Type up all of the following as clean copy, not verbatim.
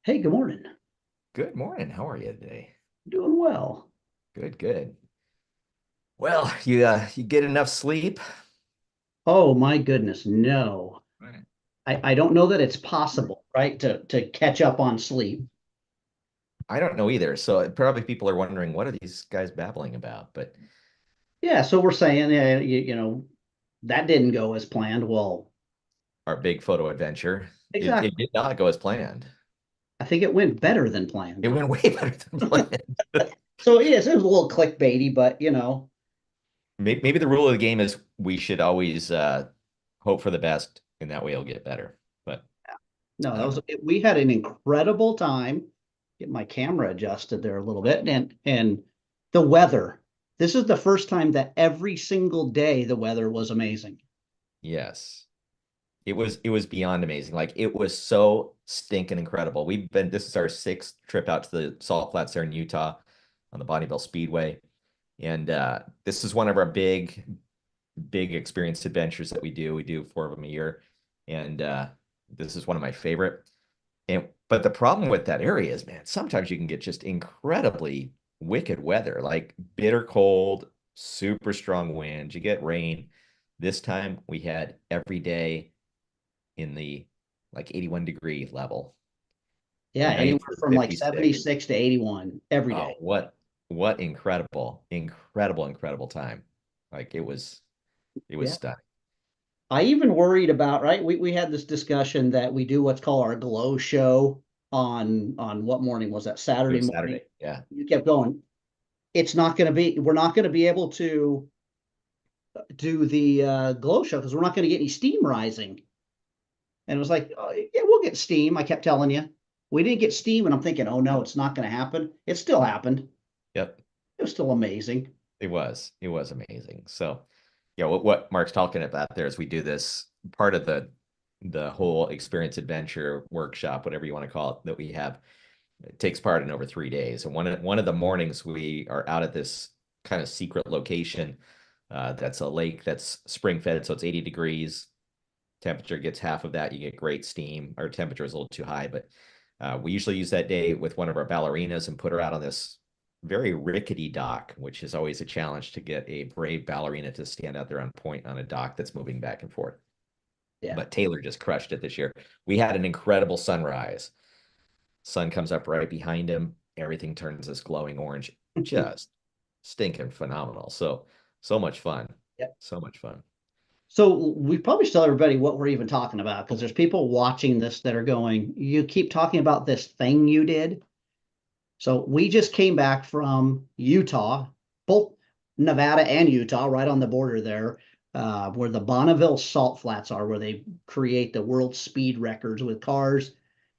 Hey, good morning. Good morning. How are you today? Doing well. Good, good. Well, you get enough sleep? Oh my goodness, no. Right. I don't know that it's possible, right? To catch up on sleep. I don't know either. So probably people are wondering, what are these guys babbling about? But Yeah, so we're saying, yeah, that didn't go as planned. Well, our big photo adventure, it exactly. did not go as planned. I think it went better than It planned. went way better than planned. So yes, it was a little clickbaity, but Maybe the rule of the game is we should always hope for the best, and that way it'll get better. But no, I that don't was know. we had an incredible time. Get my camera adjusted there a little bit, and the weather. This is the first time that every single day the weather was amazing. Yes. It was beyond amazing. Like it was so stinking incredible. This is our sixth trip out to the Salt Flats there in Utah on the Bonneville Speedway. And this is one of our big experience adventures that we do. We do four of them a year. And this is one of my favorite. And but the problem with that area is, man, sometimes you can get just incredibly wicked weather, like bitter cold, super strong winds. You get rain. This time we had every day in the like 81-degree level, Yeah, nights anywhere were from like 56. 76 to 81 every Oh, day. what incredible time. Like it was Yeah. stunning. I even worried about, right? We had this discussion that we do what's called our glow show on what morning was that? It Saturday was morning. Saturday. Yeah. You kept going. We're not going to be able to do the glow show because we're not going to get any steam rising. And it was like, oh, yeah, we'll get steam. I kept telling you. We didn't get steam, and I'm thinking, oh no, it's not going to happen. It still happened. Yep. It was still amazing. It was amazing. So, yeah, what Mark's talking about there is we do this part of the whole experience adventure workshop, whatever you want to call it, that we have. It takes part in over 3 days. And one of the mornings we are out at this kind of secret location. That's a lake that's spring fed, so it's 80 degrees. Temperature gets half of that. You get great steam. Our temperature is a little too high, but we usually use that day with one of our ballerinas and put her out on this very rickety dock, which is always a challenge to get a brave ballerina to stand out there on point on a dock that's moving back and forth. Yeah. But Taylor just crushed it this year. We had an incredible sunrise. Sun comes up right behind him. Everything turns this glowing orange. Just stinking phenomenal. So much fun. Yeah. So much fun. So we probably should tell everybody what we're even talking about because there's people watching this that are going, you keep talking about this thing you did. So we just came back from Utah, both Nevada and Utah, right on the border there, where the Bonneville Salt Flats are, where they create the world speed records with cars.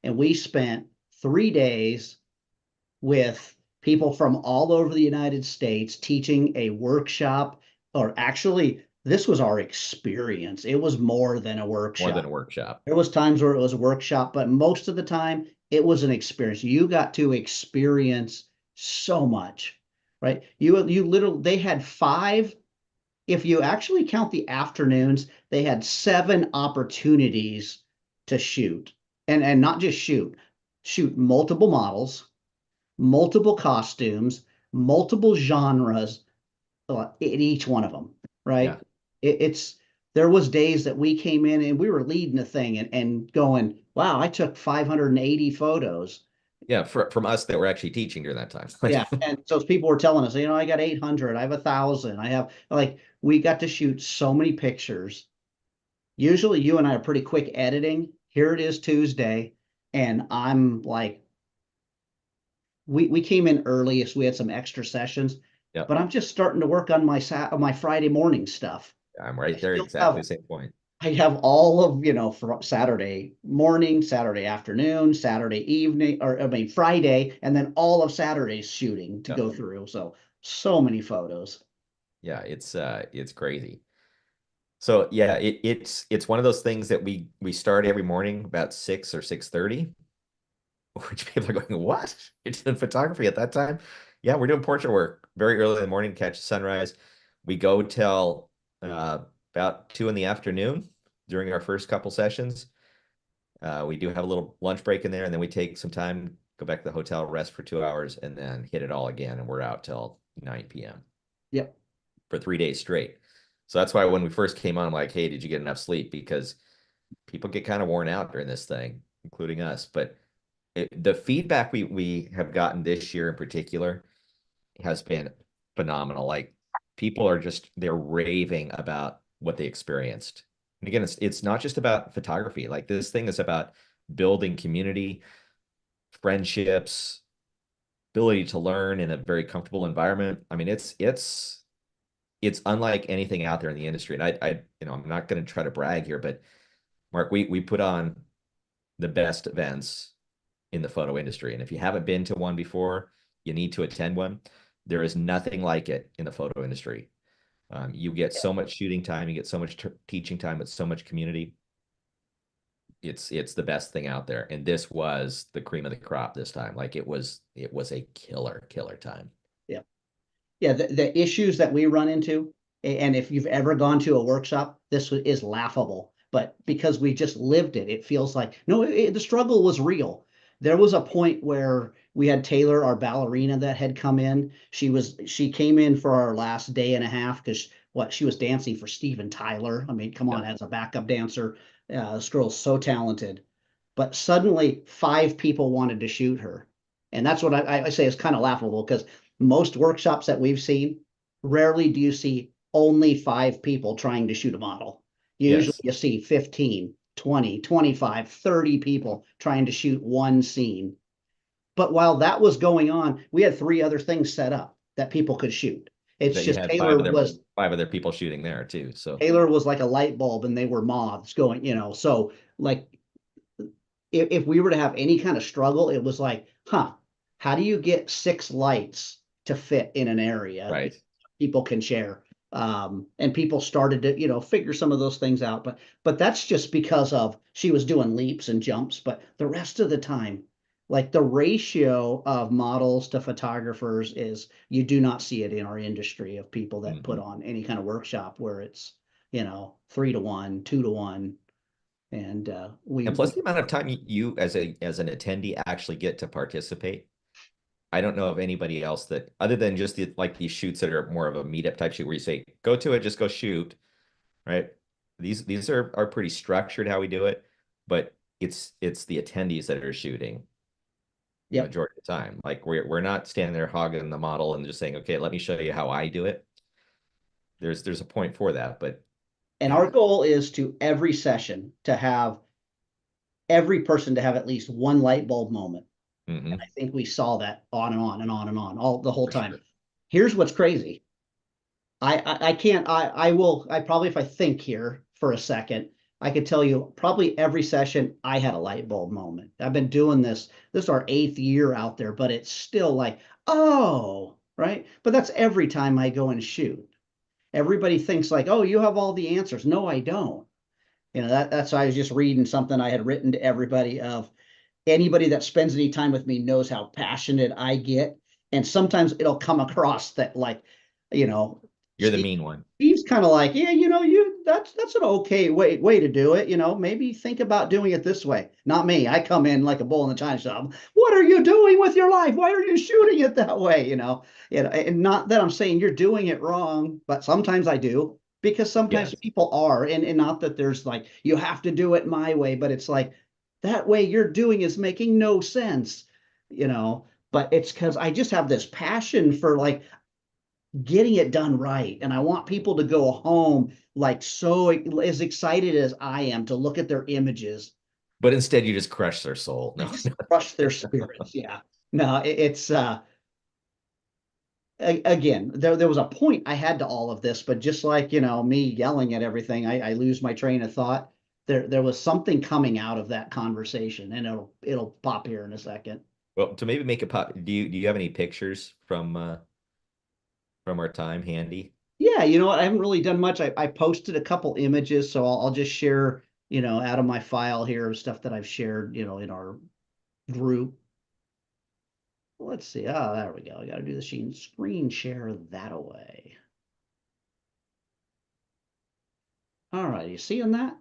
And we spent 3 days with people from all over the United States teaching a workshop, or actually, this was our experience. It was more than a More than workshop. a workshop. There was times where it was a workshop, but most of the time it was an experience. You got to experience so much, right? You literally they had five, if you actually count the afternoons, they had seven opportunities to shoot. And not just shoot multiple models, multiple costumes, multiple genres in each one of them, right? Yeah. It's there was days that we came in and we were leading the thing and going, wow, I took 580 photos. Yeah. From us that were actually teaching during that time. Yeah, and so people were telling us, I got 800, I have 1,000, I have like we got to shoot so many pictures. Usually, you and I are pretty quick editing. Here it is Tuesday, and I'm like, we came in early, so we had some extra sessions, Yep. but I'm just starting to work on my Friday morning stuff. I'm I right there, still exactly have the same point. I have all of, for Saturday morning, Saturday afternoon, Saturday evening, or I mean Friday, and then all of Saturday's shooting to Yep. go through. So many photos. Yeah, it's crazy. So yeah, it's one of those things that we start every morning about 6 or 6:30, which people are going, what? You're doing photography at that time? Yeah, we're doing portrait work very early in the morning to catch the sunrise. We go till about 2 in the afternoon during our first couple sessions. We do have a little lunch break in there, and then we take some time, go back to the hotel, rest for 2 hours, and then hit it all again. And we're out till 9 p.m. Yep. for 3 days straight. So that's why when we first came on, I'm like, hey, did you get enough sleep? Because people get kind of worn out during this thing, including us. But the feedback we have gotten this year in particular has been phenomenal. Like people are just they're raving about what they experienced. And again, it's not just about photography. Like this thing is about building community, friendships, ability to learn in a very comfortable environment. I mean, it's unlike anything out there in the industry. And I'm not going to try to brag here, but Mark, we put on the best events in the photo industry. And if you haven't been to one before, you need to attend one. There is nothing like it in the photo industry. You get so much shooting time, you get so much teaching time, with so much community. It's the best thing out there. And this was the cream of the crop this time. Like it was a killer time. Yeah. Yeah. The issues that we run into, and if you've ever gone to a workshop, this is laughable. But because we just lived it, it feels like, no, the struggle was real. There was a point where we had Taylor, our ballerina that had come in. She came in for our last day and a half because she was dancing for Steven Tyler. I mean, come on, as a backup dancer, this girl's so talented. But suddenly 5 people wanted to shoot her. And that's what I say is kind of laughable, because most workshops that we've seen, rarely do you see only 5 people trying to shoot a model. Usually Yes. you see 15, 20, 25, 30 people trying to shoot one scene. But while that was going on, we had 3 other things set up that people could shoot. It's That you just had five other people shooting there too. So Taylor was like a light bulb and they were moths going, so like if we were to have any kind of struggle, it was like, how do you get 6 lights to fit in an area right. people can share? And people started to, figure some of those things out. But that's just because of she was doing leaps and jumps. But the rest of the time, like the ratio of models to photographers is, you do not see it in our industry of people that put on any kind of workshop where it's, 3 to 1, 2 to 1. And And plus the amount of time you as an attendee actually get to participate. I don't know of anybody else that, other than just these shoots that are more of a meetup type shoot where you say, go to it, just go shoot, right? These are pretty structured how we do it, but it's the attendees that are shooting the Yep. majority of the time. Like we're not standing there hogging the model and just saying, okay, let me show you how I do it. There's a point for that, but And our goal is to every session to have every person to have at least one light bulb moment. And I think we saw that on and on and on and on all the whole time. Sure. Here's what's crazy. I can't, I probably, if I think here for a second, I could tell you probably every session I had a light bulb moment. I've been doing this is our 8th year out there, but it's still like, oh, right. But that's every time I go and shoot. Everybody thinks like, oh, you have all the answers. No, I don't. That's why I was just reading something I had written to everybody of, anybody that spends any time with me knows how passionate I get. And sometimes it'll come across that like, you know, You're the mean one. Steve's kind of like, yeah, that's an okay way to do it. Maybe think about doing it this way. Not me. I come in like a bull in the china shop. What are you doing with your life? Why are you shooting it that way? And not that I'm saying you're doing it wrong, but sometimes I do, because sometimes Yes. people are, and not that there's like, you have to do it my way, but it's like, that way you're doing is making no sense, but it's because I just have this passion for like getting it done right. And I want people to go home like so as excited as I am to look at their images. But instead you just crush their soul. No. Just crush their spirits. Yeah. No, it's again, there was a point I had to all of this, but just like, me yelling at everything, I lose my train of thought. There was something coming out of that conversation, and it'll pop here in a second. Well, to maybe make it pop, do you have any pictures from our time handy? Yeah, what? I haven't really done much. I posted a couple images, so I'll just share, out of my file here, stuff that I've shared, in our group. Let's see. Oh, there we go. I got to do the screen share that away. All right, you seeing that?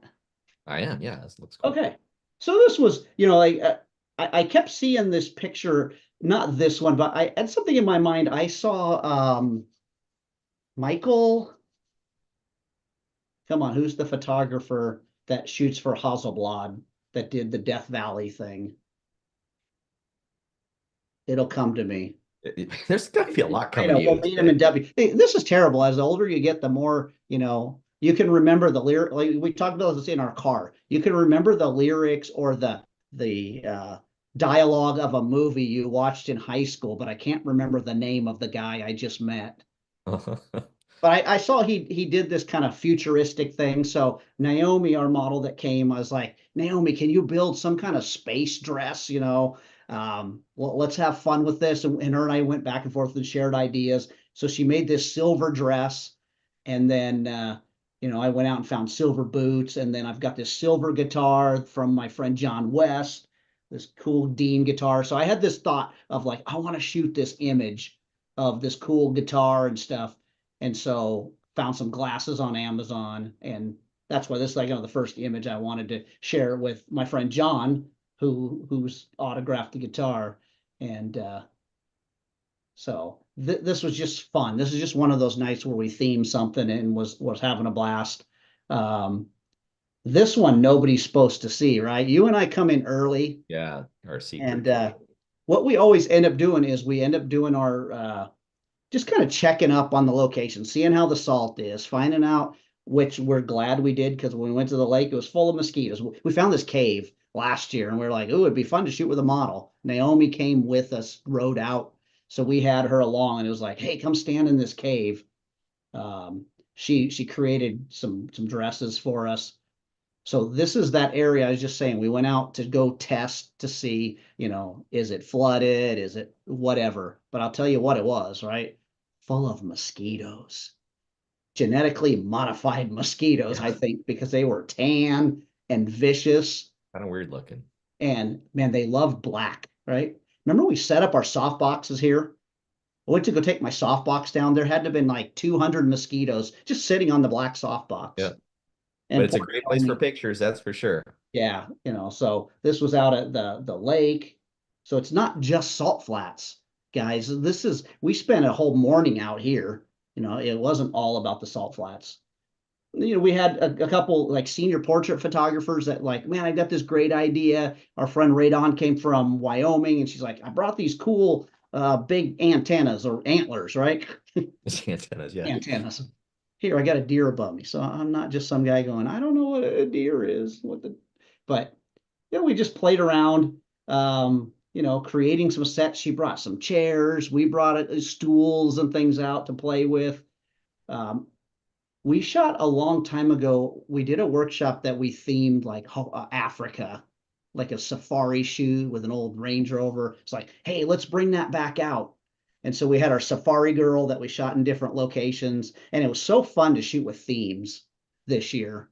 I am, yeah. This looks cool. Okay. So this was, like I kept seeing this picture, not this one, but I had something in my mind. I saw Michael, come on, who's the photographer that shoots for Hasselblad that did the Death Valley thing? It'll come to me. There's got to be a lot I coming know to we'll you. meet him in W. Hey, this is terrible. As the older you get, the more you can remember the lyric. Like we talked about this in our car. You can remember the lyrics or the dialogue of a movie you watched in high school, but I can't remember the name of the guy I just met. But I saw he did this kind of futuristic thing. So Naomi, our model that came, I was like, Naomi, can you build some kind of space dress? Well, let's have fun with this. And her and I went back and forth and shared ideas. So she made this silver dress, and then I went out and found silver boots, and then I've got this silver guitar from my friend John West, this cool Dean guitar. So I had this thought of like, I want to shoot this image of this cool guitar and stuff, and so found some glasses on Amazon, and that's why this is like the first image I wanted to share with my friend John, who's autographed the guitar, and so this was just fun. This is just one of those nights where we themed something and was having a blast. Um, this one nobody's supposed to see, right? You and I come in early, Yeah, our secret. and what we always end up doing is we end up doing our just kind of checking up on the location, seeing how the salt is, finding out, which we're glad we did because when we went to the lake, it was full of mosquitoes. We found this cave last year and we are like, oh, it'd be fun to shoot with a model. Naomi came with us, rode out. So we had her along and it was like, hey, come stand in this cave. She created some dresses for us. So this is that area I was just saying. We went out to go test to see, is it flooded? Is it whatever? But I'll tell you what it was, right? Full of mosquitoes, genetically modified mosquitoes, I Yeah, think, because they were tan and vicious. kind of weird looking. And man, they love black, right? Remember we set up our soft boxes here? I went to go take my soft box down. There had to have been like 200 mosquitoes just sitting on the black soft box. Yeah, but And it's a poor great place for Naomi, pictures, that's for sure. yeah, so this was out at the lake. So it's not just salt flats, guys. We spent a whole morning out here. It wasn't all about the salt flats. We had a couple like senior portrait photographers that like, man, I got this great idea. Our friend Radon came from Wyoming, and she's like, I brought these cool big antennas or antlers, right? It's antennas, yeah. Antennas. Here, I got a deer above me. So I'm not just some guy going, I don't know what a deer is. But we just played around, creating some sets. She brought some chairs. We brought stools and things out to play with. Um, we shot a long time ago. We did a workshop that we themed like Africa, like a safari shoot with an old Range Rover. It's like, hey, let's bring that back out. And so we had our safari girl that we shot in different locations, and it was so fun to shoot with themes this year.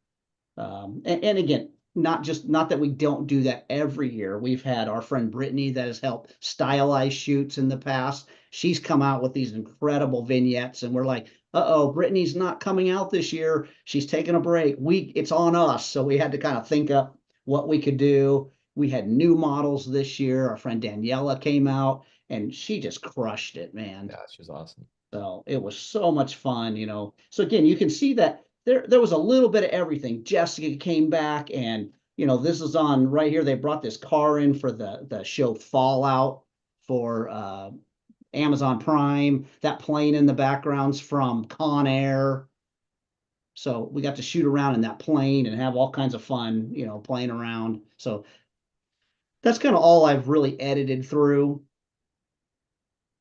And again, not that we don't do that every year. We've had our friend Brittany that has helped stylize shoots in the past. She's come out with these incredible vignettes, and we're like, uh-oh, Brittany's not coming out this year. She's taking a break. It's on us. So we had to kind of think up what we could do. We had new models this year. Our friend Daniela came out and she just crushed it, man. Yeah, she's awesome. So it was so much fun. So again, you can see that there was a little bit of everything. Jessica came back, and this is on right here. They brought this car in for the show Fallout for Amazon Prime. That plane in the background's from Con Air. So we got to shoot around in that plane and have all kinds of fun, playing around. So that's kind of all I've really edited through.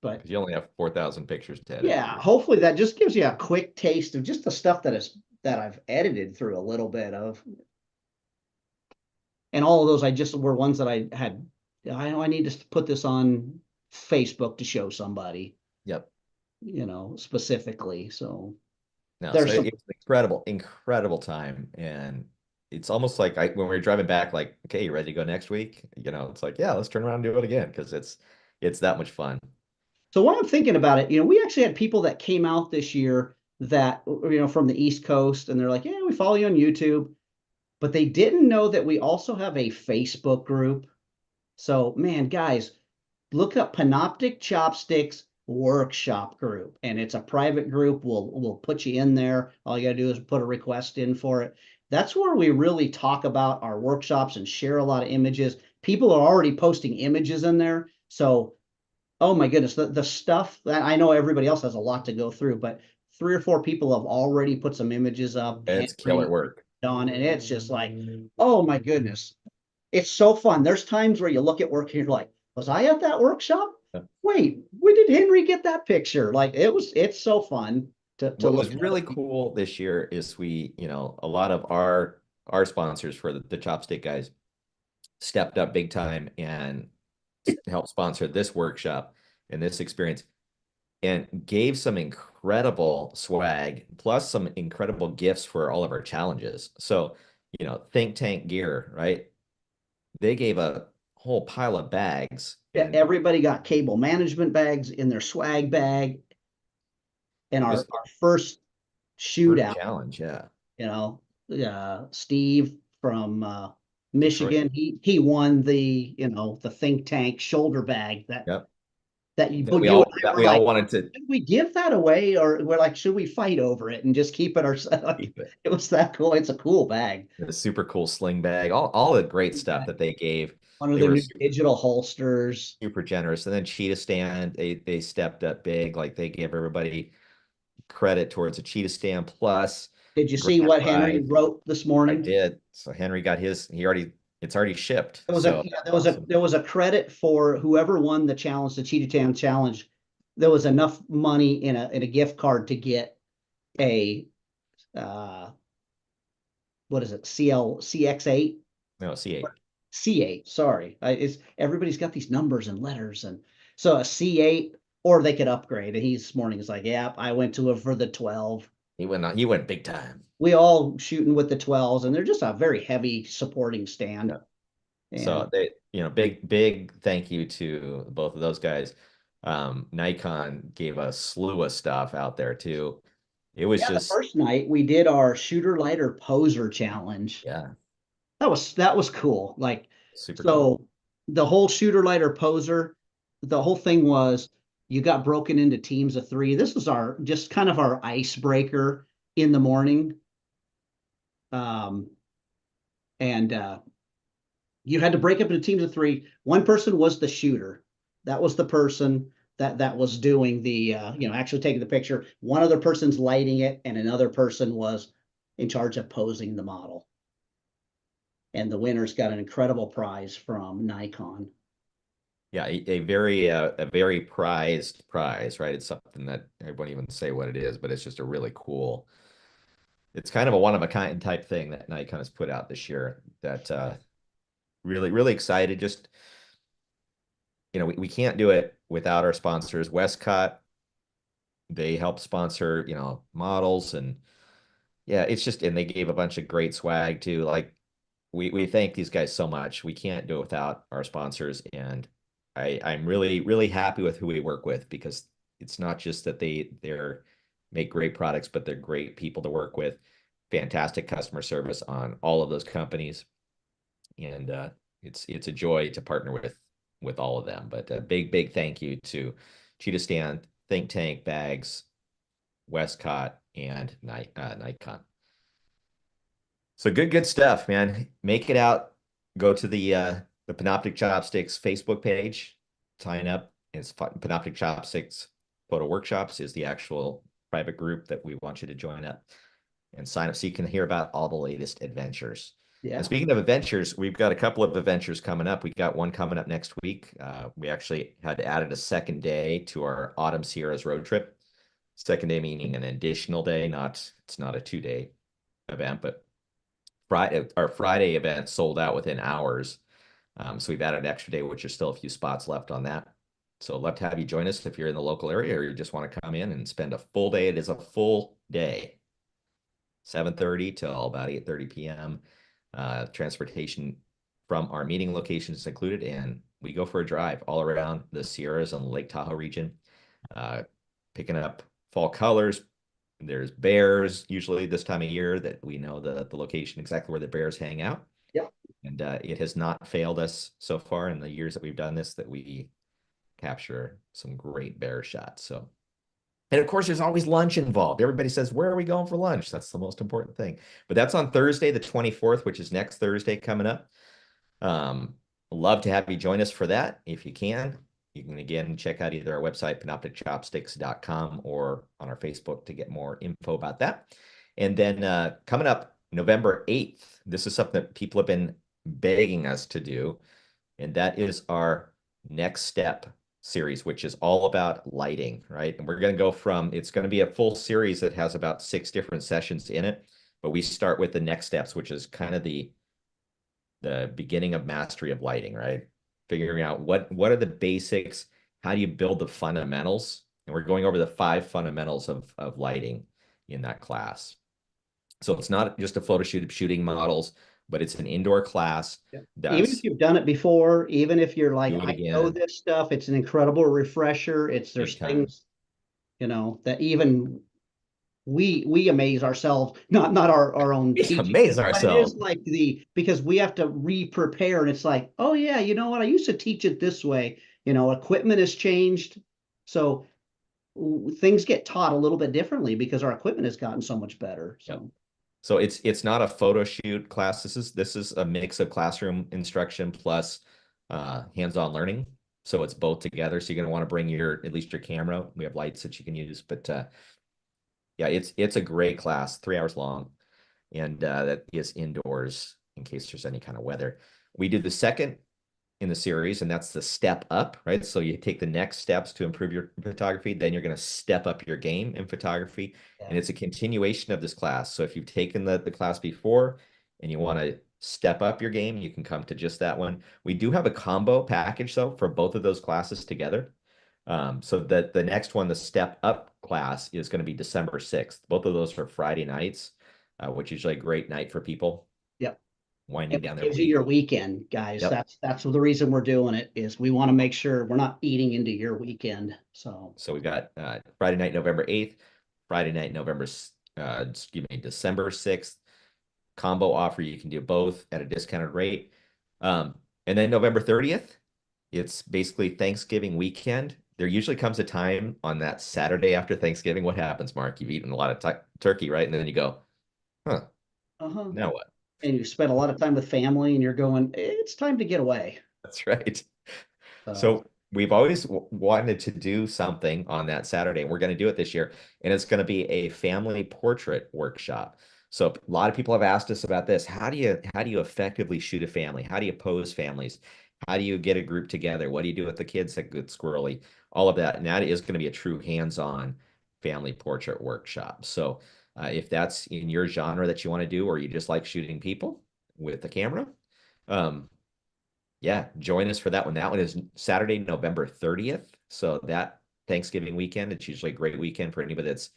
But Because you only have 4,000 pictures to edit yeah, through. hopefully that just gives you a quick taste of just the stuff that I've edited through a little bit of. And all of those I just were ones that I had. I know I need to put this on Facebook to show somebody, Yep. Specifically. So No, so there's some. it was an incredible, incredible time. And it's almost like when we were driving back, like, okay, you ready to go next week? It's like, yeah, let's turn around and do it again because it's that much fun. So while I'm thinking about it, we actually had people that came out this year that from the East Coast, and they're like, yeah, we follow you on YouTube. but they didn't know that we also have a Facebook group. So, man, guys, look up Panoptic Chopsticks Workshop Group, and it's a private group. We'll put you in there. All you gotta do is put a request in for it. That's where we really talk about our workshops and share a lot of images. People are already posting images in there. So, oh my goodness, the stuff that I know everybody else has a lot to go through, but 3 or 4 people have already put some images up. It's killer work. Don, and it's just like, oh my goodness, it's so fun. There's times where you look at work and you're like, was I at that workshop? Wait, when did Henry get that picture? Like it's so fun to What look was at really it. cool this year is we, a lot of our sponsors for the Chopstick guys stepped up big time and helped sponsor this workshop and this experience and gave some incredible swag plus some incredible gifts for all of our challenges. So, Think Tank gear, right? They gave a whole pile of bags Yeah, and everybody got cable management bags in their swag bag. And our, just our first first shootout, challenge, yeah. you know, Steve from Detroit. Michigan, he won the think tank shoulder bag Yep. that you That but we you and all I that were we all like, wanted to should we give that away, or we're like, should we fight over it and just keep it ourselves? keep it. It was that cool. It's a cool bag. The super cool sling bag, all the great stuff that they gave. One of They their were new digital holsters. super generous. And then Cheetah Stand, they stepped up big. Like they gave everybody credit towards a Cheetah Stand plus Did you see grand what Henry prize. wrote this I morning? did. So Henry got his, it's already shipped. There was a So yeah, that's awesome. there was a credit for whoever won the challenge, the Cheetah Town challenge. There was enough money in a gift card to get a uh what is it, CX8? No, C8. C8, sorry. It's everybody's got these numbers and letters, and so a C8, or they could upgrade. And he's this morning is like, yeah, I went to it for the 12. He went big time. We all shooting with the 12s, and they're just a very heavy supporting stand. Yeah. And So they, big thank you to both of those guys. Nikon gave a slew of stuff out there too. It was yeah, the just, first night we did our shooter lighter poser challenge. yeah, That was cool. Like, super cool. so the whole shooter lighter poser, the whole thing was you got broken into teams of 3. This was our just kind of our icebreaker in the morning. And you had to break up into teams of 3. One person was the shooter. That was the person that was doing the actually taking the picture. One other person's lighting it, and another person was in charge of posing the model. And the winners got an incredible prize from Nikon. Yeah, a very prized prize, right? It's something that I won't even say what it is, but it's just a really cool. It's kind of a one of a kind type thing that Nikon has put out this year. That really really excited. Just we can't do it without our sponsors. Westcott, they help sponsor models, and yeah, it's just, and they gave a bunch of great swag too. Like we thank these guys so much. We can't do it without our sponsors, and I'm really really happy with who we work with, because it's not just that they're make great products, but they're great people to work with. Fantastic customer service on all of those companies, and it's a joy to partner with all of them. But a big thank you to Cheetah Stand, Think Tank Bags, Westcott, and Nikon. So good stuff, man. Make it out. Go to the Panoptic Chopsticks Facebook page. Sign up. It's Panoptic Chopsticks Photo Workshops is the actual private group that we want you to join up and sign up so you can hear about all the latest adventures. Yeah. And speaking of adventures, we've got a couple of adventures coming up. We got one coming up next week. We actually had added a second day to our Autumn Sierras road trip. Second day meaning an additional day, it's not a 2-day event, but our Friday event sold out within hours. So we've added an extra day, which there's still a few spots left on that. So I'd love to have you join us if you're in the local area or you just want to come in and spend a full day. It is a full day, 7:30 till about 8:30 p.m. Transportation from our meeting location is included, and we go for a drive all around the Sierras and Lake Tahoe region, picking up fall colors, There's bears usually this time of year that we know the location exactly where the bears hang out. Yep. And it has not failed us so far in the years that we've done this, that we capture some great bear shots. So, and of course, there's always lunch involved. Everybody says, where are we going for lunch? That's the most important thing. But that's on Thursday, the 24th, which is next Thursday coming up. Love to have you join us for that if you can. You can again check out either our website, panopticchopsticks.com, or on our Facebook to get more info about that. And then coming up November 8th, this is something that people have been begging us to do, and that is our Next Step series, which is all about lighting, right? And we're going to go from, it's going to be a full series that has about 6 different sessions in it, but we start with the next steps, which is kind of the beginning of mastery of lighting, right? Figuring out what are the basics, how do you build the fundamentals? And we're going over the 5 fundamentals of lighting in that class. So it's not just a photo shoot of shooting models, but it's an indoor class. Yeah. Even if That's you've done it before, even if you're like, do it I know again. this stuff, it's an incredible refresher. There's Big time. things, that even we amaze ourselves, not our own We teaching, amaze but it is ourselves. like because we have to re-prepare, and it's like, oh yeah, you know what? I used to teach it this way. Equipment has changed. So things get taught a little bit differently because our equipment has gotten so much better. Yep. So So it's not a photo shoot class. This is a mix of classroom instruction plus hands-on learning. So it's both together. So you're gonna want to bring at least your camera. We have lights that you can use, but yeah, it's a great class, 3 hours long, and that is indoors in case there's any kind of weather. We did the second in the series, and that's the step up, right? So you take the next steps to improve your photography, then you're going to step up your game in photography. yeah. And it's a continuation of this class. So if you've taken the class before and you want to step up your game, you can come to just that one. We do have a combo package though for both of those classes together. So that the next one, the step up class, is going to be December 6th. Both of those are Friday nights, which is usually a great night for people Yep. winding It down their gives you week. your weekend, guys. Yep. That's the reason we're doing it, is we want to make sure we're not eating into your weekend. So So we've got Friday night, November 8th, Friday night, December 6th. Combo offer. You can do both at a discounted rate. And then November 30th, it's basically Thanksgiving weekend. There usually comes a time on that Saturday after Thanksgiving. What happens, Mark? You've eaten a lot of turkey, right? And then you go, huh, uh-huh. now what? And you spend a lot of time with family and you're going, it's time to get away. That's right. So So we've always wanted to do something on that Saturday, and we're going to do it this year. And it's going to be a family portrait workshop. So a lot of people have asked us about this. How do you effectively shoot a family? How do you pose families? How do you get a group together? What do you do with the kids that get squirrely? All of that. And that is going to be a true hands-on family portrait workshop. So if that's in your genre that you want to do, or you just like shooting people with the camera, um, yeah, join us for that one. That one is Saturday, November 30th. So that Thanksgiving weekend, it's usually a great weekend for anybody that's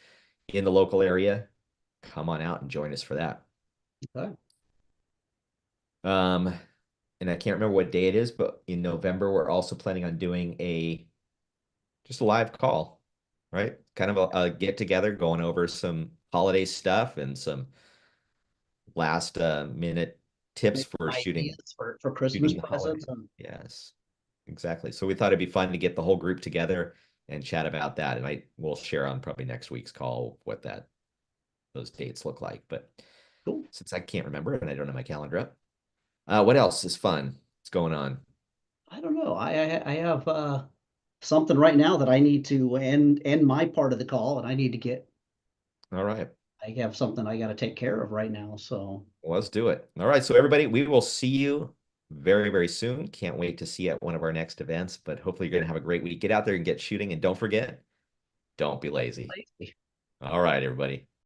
in the local area. Come on out and join us for that. okay. Um, and I can't remember what day it is, but in November, we're also planning on doing just a live call, right? Kind of a get together, going over some holiday stuff and some last minute tips Maybe for shooting ideas for Christmas shooting the presents. holiday. Yes. Exactly. So we thought it'd be fun to get the whole group together and chat about that. And we'll share on probably next week's call what those dates look like. But Cool. since I can't remember and I don't have my calendar up, what else is fun? What's going on? I don't know. I have something right now that I need to end my part of the call, and I need to get. All right. I have something I got to take care of right now. So Well, let's do it. All right. So everybody, we will see you very, very soon. Can't wait to see you at one of our next events, but hopefully you're going to have a great week. Get out there and get shooting. And don't forget, don't be lazy. All right, everybody.